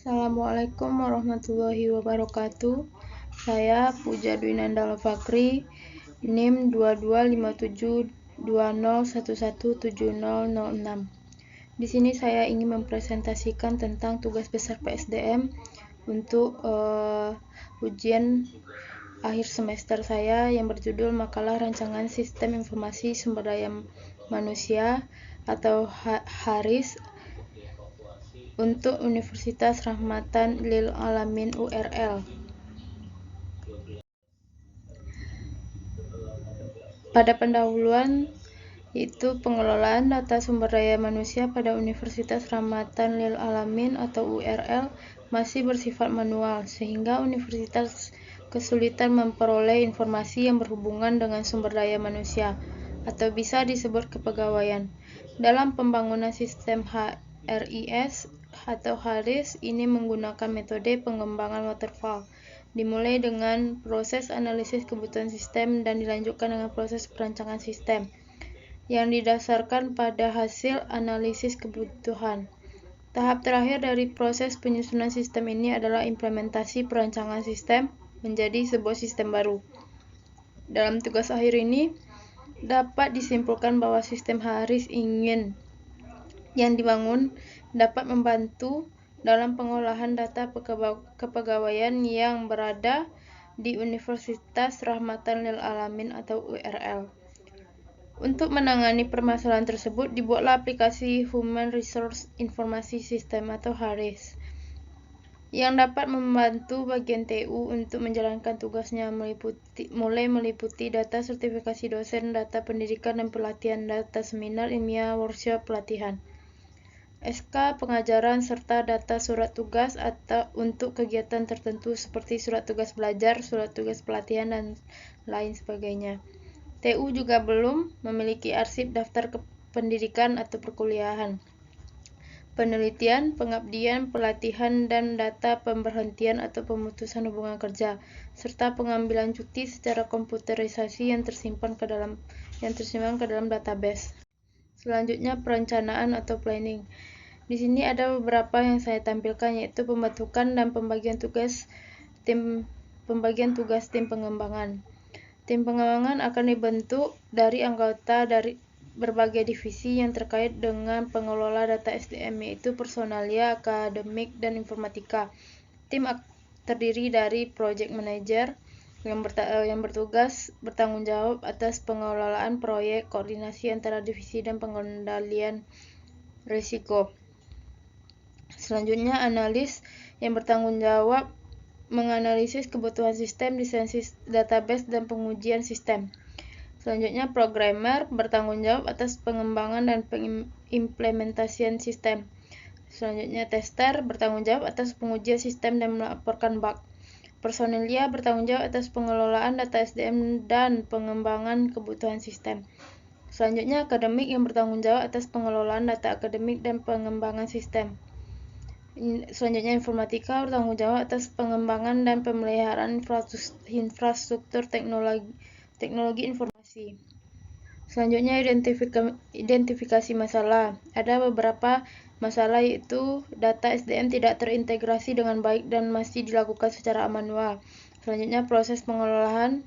Assalamualaikum warahmatullahi wabarakatuh. Saya Puja Dwinanda Fakri, NIM 225720117006. Di sini saya ingin mempresentasikan tentang tugas besar PSDM untuk ujian akhir semester saya yang berjudul Makalah Rancangan Sistem Informasi Sumber Daya Manusia atau HARIS untuk Universitas Rahmatan Lil Alamin URL. Pada pendahuluan, yaitu pengelolaan data sumber daya manusia pada Universitas Rahmatan Lil Alamin atau URL masih bersifat manual, sehingga universitas kesulitan memperoleh informasi yang berhubungan dengan sumber daya manusia, atau bisa disebut kepegawaian. Dalam pembangunan sistem HRIS atau HARIS, ini menggunakan metode pengembangan waterfall, dimulai dengan proses analisis kebutuhan sistem dan dilanjutkan dengan proses perancangan sistem yang didasarkan pada hasil analisis kebutuhan. Tahap terakhir dari proses penyusunan sistem ini adalah implementasi perancangan sistem menjadi sebuah sistem baru. Dalam tugas akhir ini, dapat disimpulkan bahwa sistem HARIS yang dibangun dapat membantu dalam pengolahan data kepegawaian yang berada di Universitas Rahmatan Lil Alamin atau URL. Untuk menangani permasalahan tersebut, dibuatlah aplikasi Human Resource Informasi System atau HARIS yang dapat membantu bagian TU untuk menjalankan tugasnya mulai meliputi data sertifikasi dosen, data pendidikan dan pelatihan, data seminar ilmiah, workshop pelatihan, SK pengajaran, serta data surat tugas atau untuk kegiatan tertentu seperti surat tugas belajar, surat tugas pelatihan, dan lain sebagainya. TU juga belum memiliki arsip daftar pendidikan atau perkuliahan, penelitian, pengabdian, pelatihan, dan data pemberhentian atau pemutusan hubungan kerja, serta pengambilan cuti secara komputerisasi yang tersimpan ke dalam database. Selanjutnya, perencanaan atau planning. Di sini ada beberapa yang saya tampilkan, yaitu pembentukan dan pembagian tugas tim pengembangan. Tim pengembangan akan dibentuk dari anggota dari berbagai divisi yang terkait dengan pengelola data SDM, yaitu personalia, akademik, dan informatika. Tim terdiri dari project manager yang bertanggung jawab atas pengelolaan proyek, koordinasi antara divisi, dan pengendalian risiko. Selanjutnya, analis yang bertanggung jawab menganalisis kebutuhan sistem, desain database, dan pengujian sistem. Selanjutnya, programmer bertanggung jawab atas pengembangan dan pengimplementasian sistem. Selanjutnya, tester bertanggung jawab atas pengujian sistem dan melaporkan bug. Personelia bertanggung jawab atas pengelolaan data SDM dan pengembangan kebutuhan sistem. Selanjutnya, akademik yang bertanggung jawab atas pengelolaan data akademik dan pengembangan sistem. Selanjutnya, informatika bertanggung jawab atas pengembangan dan pemeliharaan infrastruktur teknologi informasi. Selanjutnya, identifikasi masalah. Ada beberapa masalah, yaitu data SDM tidak terintegrasi dengan baik dan masih dilakukan secara manual. Selanjutnya, proses pengolahan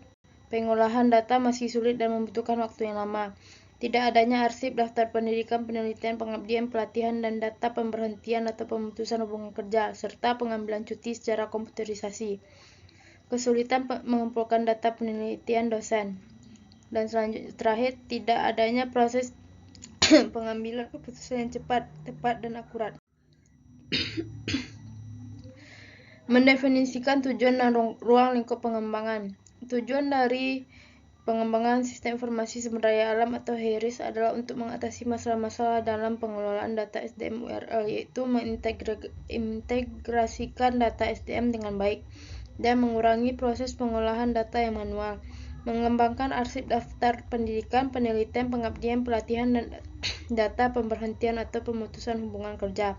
data masih sulit dan membutuhkan waktu yang lama. Tidak adanya arsip daftar pendidikan, penelitian, pengabdian, pelatihan, dan data pemberhentian atau pemutusan hubungan kerja, serta pengambilan cuti secara komputerisasi. Kesulitan mengumpulkan data penelitian dosen. Dan selanjutnya, terakhir, tidak adanya proses pengambilan keputusan yang cepat, tepat, dan akurat. Mendefinisikan tujuan dan ruang lingkup pengembangan. Tujuan dari pengembangan sistem informasi sumber daya alam atau HARIS adalah untuk mengatasi masalah-masalah dalam pengelolaan data SDM URL, yaitu mengintegrasikan data SDM dengan baik dan mengurangi proses pengolahan data yang manual, mengembangkan arsip daftar pendidikan, penelitian, pengabdian, pelatihan, dan data pemberhentian atau pemutusan hubungan kerja,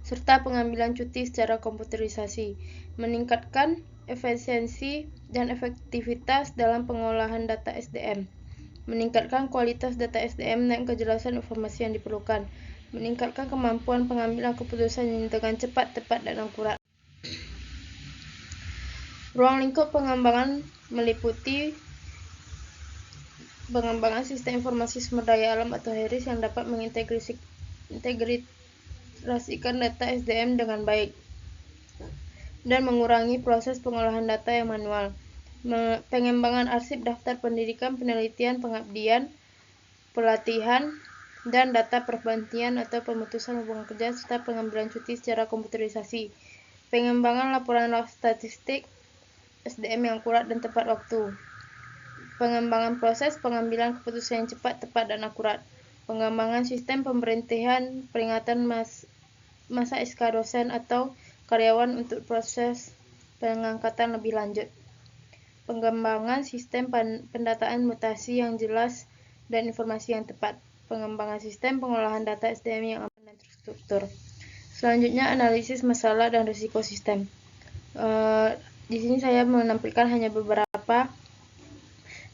serta pengambilan cuti secara komputerisasi, meningkatkan efisiensi dan efektivitas dalam pengolahan data SDM, meningkatkan kualitas data SDM dan kejelasan informasi yang diperlukan, meningkatkan kemampuan pengambilan keputusan dengan cepat, tepat, dan akurat. Ruang lingkup pengembangan meliputi pengembangan sistem informasi sumber daya alam atau HIRIS yang dapat mengintegrasikan data SDM dengan baik dan mengurangi proses pengolahan data yang manual. Pengembangan arsip daftar pendidikan, penelitian, pengabdian, pelatihan, dan data pergantian atau pemutusan hubungan kerja serta pengambilan cuti secara komputerisasi. Pengembangan laporan statistik SDM yang akurat dan tepat waktu. Pengembangan proses pengambilan keputusan yang cepat, tepat, dan akurat. Pengembangan sistem pemberhentian peringatan masa SK dosen atau karyawan untuk proses pengangkatan lebih lanjut. Pengembangan sistem pendataan mutasi yang jelas dan informasi yang tepat. Pengembangan sistem pengolahan data SDM yang aman dan terstruktur. Selanjutnya, analisis masalah dan risiko sistem. Di sini saya menampilkan hanya beberapa,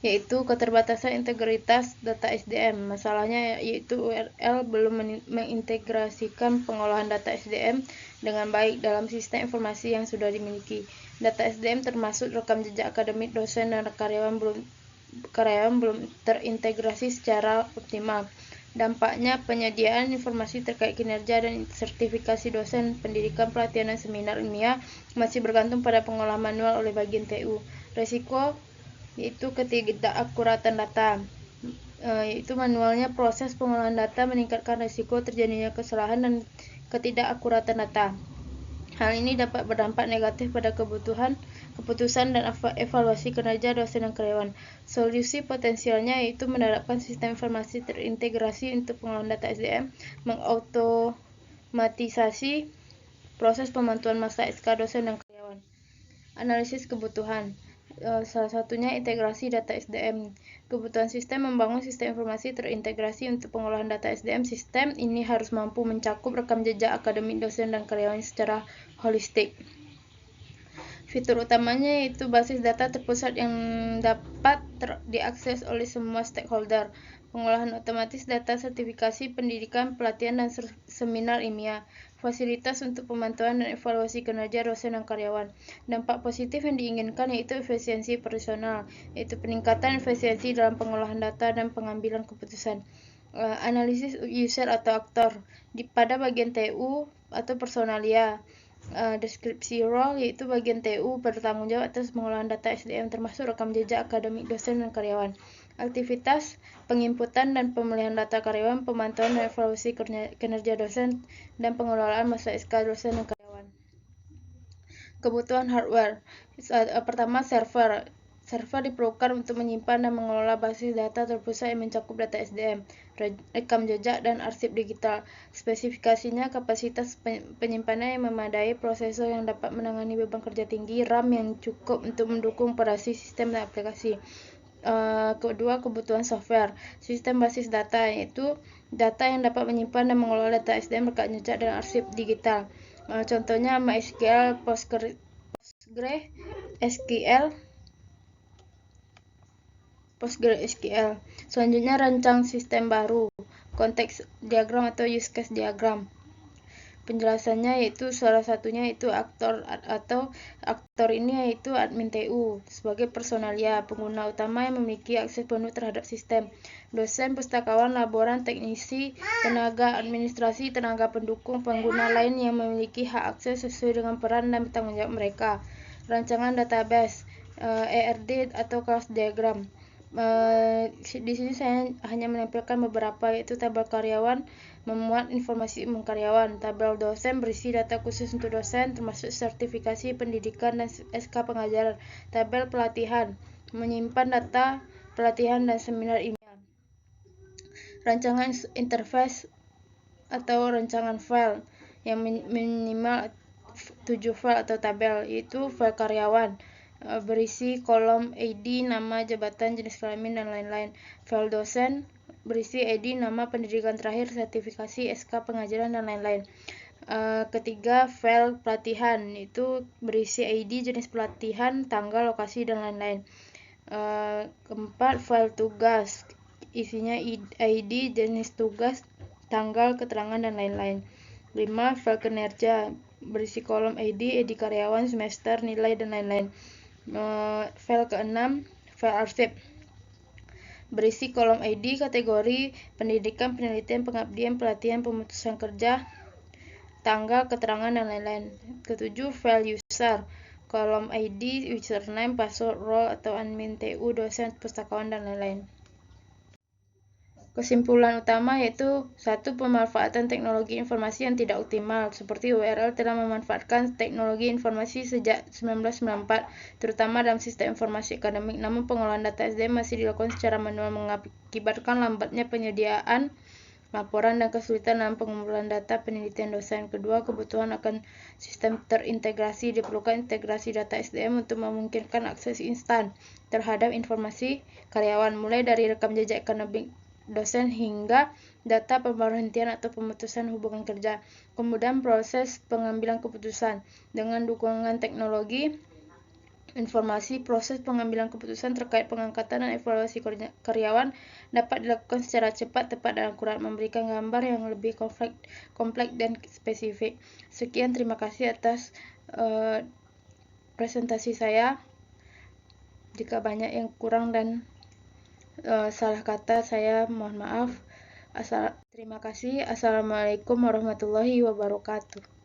yaitu keterbatasan integritas data SDM. Masalahnya yaitu URL belum mengintegrasikan pengolahan data SDM dengan baik dalam sistem informasi yang sudah dimiliki. Data SDM termasuk rekam jejak akademik dosen dan karyawan belum terintegrasi secara optimal. Dampaknya, penyediaan informasi terkait kinerja dan sertifikasi dosen, pendidikan, pelatihan, dan seminar ilmiah masih bergantung pada pengolahan manual oleh bagian TU. Risiko yaitu ketidakakuratan data, yaitu manualnya proses pengolahan data meningkatkan risiko terjadinya kesalahan dan ketidakakuratan data. Hal ini dapat berdampak negatif pada keputusan dan evaluasi kinerja dosen dan karyawan. Solusi potensialnya yaitu menerapkan sistem informasi terintegrasi untuk pengolahan data SDM, mengautomatisasi proses pemantauan masa SK dosen dan karyawan. Analisis kebutuhan. Salah satunya integrasi data SDM. Kebutuhan sistem membangun sistem informasi terintegrasi untuk pengolahan data SDM. Sistem ini harus mampu mencakup rekam jejak akademik dosen dan karyawan secara holistik. Fitur utamanya yaitu basis data terpusat yang dapat diakses oleh semua stakeholder, pengolahan otomatis data sertifikasi, pendidikan, pelatihan, dan seminar ilmiah, fasilitas untuk pemantauan dan evaluasi kinerja dosen dan karyawan. Dampak positif yang diinginkan yaitu efisiensi personal, yaitu peningkatan efisiensi dalam pengolahan data dan pengambilan keputusan. Analisis user atau aktor pada bagian TU atau personalia. Deskripsi role yaitu bagian TU bertanggung jawab atas pengolahan data SDM termasuk rekam jejak akademik dosen dan karyawan. Aktivitas penginputan dan pemilihan data karyawan, pemantauan dan evaluasi kinerja dosen, dan pengelolaan masa SK dosen dan karyawan. Kebutuhan hardware. Pertama, server. Server diperlukan untuk menyimpan dan mengelola basis data terpusat yang mencakup data SDM, rekam jejak, dan arsip digital. Spesifikasinya kapasitas penyimpanan yang memadai, prosesor yang dapat menangani beban kerja tinggi, RAM yang cukup untuk mendukung operasi sistem dan aplikasi. Kedua, kebutuhan software. Sistem basis data, yaitu data yang dapat menyimpan dan mengelola data SDM, rekam jejak, dan arsip digital. Contohnya MySQL, PostgreSQL. Selanjutnya, rancang sistem baru, konteks diagram atau use case diagram. Penjelasannya yaitu salah satunya itu aktor ini yaitu admin TU sebagai personalia, pengguna utama yang memiliki akses penuh terhadap sistem, dosen, pustakawan, laboran, teknisi, tenaga administrasi, tenaga pendukung, pengguna lain yang memiliki hak akses sesuai dengan peran dan tanggung jawab mereka. Rancangan database, ERD atau class diagram. Di sini saya hanya menampilkan beberapa, yaitu tabel karyawan memuat informasi umum karyawan, tabel dosen berisi data khusus untuk dosen termasuk sertifikasi, pendidikan, dan SK pengajaran, tabel pelatihan menyimpan data pelatihan dan seminar ilmiah. Rancangan interface atau rancangan file yang minimal 7 file atau tabel, yaitu file karyawan berisi kolom ID, nama, jabatan, jenis kelamin, dan lain-lain. File dosen berisi ID, nama, pendidikan terakhir, sertifikasi, SK pengajaran, dan lain-lain. Ketiga, file pelatihan itu berisi ID, jenis pelatihan, tanggal, lokasi, dan lain-lain. Keempat, file tugas isinya ID, jenis tugas, tanggal, keterangan, dan lain-lain. 5. File kinerja berisi kolom ID karyawan, semester, nilai, dan lain-lain. File ke-6, file arsip berisi kolom ID, kategori, pendidikan, penelitian, pengabdian, pelatihan, pemutusan kerja, tanggal, keterangan, dan lain-lain. Ke-7, file user, kolom ID, username, password, role atau admin TU, dosen, pustakawan, dan lain-lain. Kesimpulan utama yaitu 1. Pemanfaatan teknologi informasi yang tidak optimal, seperti URL telah memanfaatkan teknologi informasi sejak 1994, terutama dalam sistem informasi akademik. Namun pengolahan data SDM masih dilakukan secara manual, mengakibatkan lambatnya penyediaan laporan dan kesulitan dalam pengumpulan data penelitian dosen. Kedua, kebutuhan akan sistem terintegrasi. Diperlukan integrasi data SDM untuk memungkinkan akses instan terhadap informasi karyawan, mulai dari rekam jejak akademik dosen hingga data pemberhentian atau pemutusan hubungan kerja. Kemudian proses pengambilan keputusan. Dengan dukungan teknologi informasi, proses pengambilan keputusan terkait pengangkatan dan evaluasi karyawan dapat dilakukan secara cepat, tepat, dan akurat, memberikan gambar yang lebih kompleks dan spesifik. Sekian, terima kasih atas presentasi saya. Jika banyak yang kurang dan salah kata, saya mohon maaf. Terima kasih. Assalamualaikum warahmatullahi wabarakatuh.